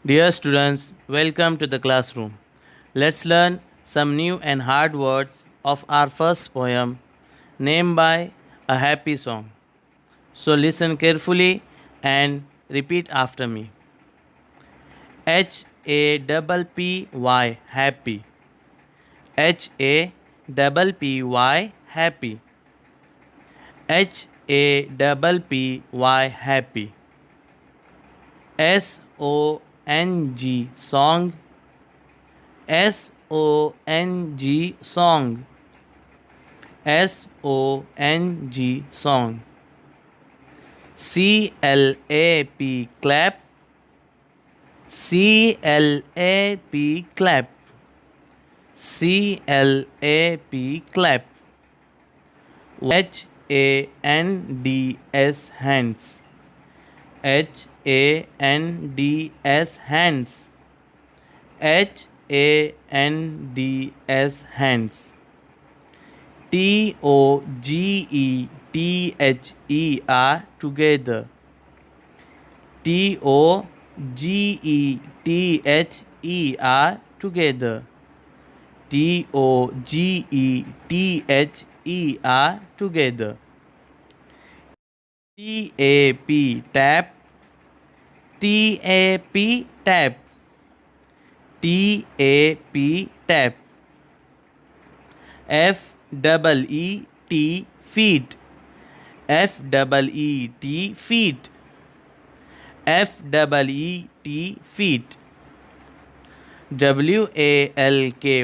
Dear students, welcome to the classroom. Let's learn some new and hard words of our first poem, named by a happy song. So listen carefully and repeat after me. Happy, happy. Happy, happy. Happy, happy. Song, song. Song, song. Song, song. Clap, clap. Clap, clap. Clap. Hands, hands. Hands, hands. Hands. Together. Together. Together. Tap. Tap. Tap. Feet. Feet. Feet.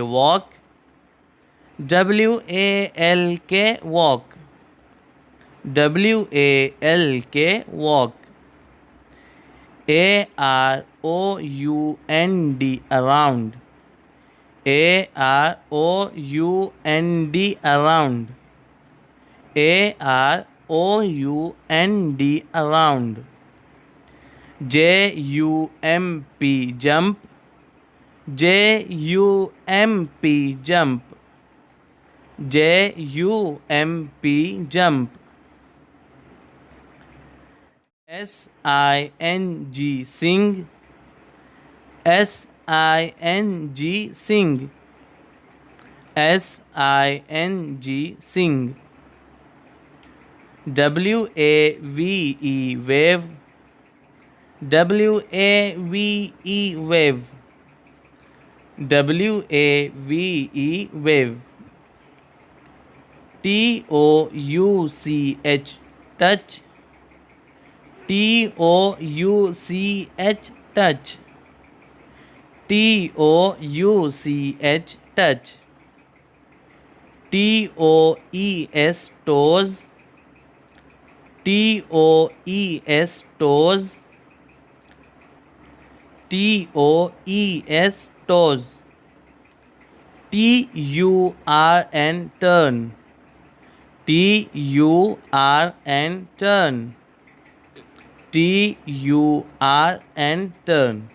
Walk. Walk. Walk. Around. Around. Around. Jump. Jump. Jump. Sing. Sing. Sing. Wave. Wave. Wave. Touch. Touch. Touch. Toes. Toes. Toes. Turn. Turn. Turn.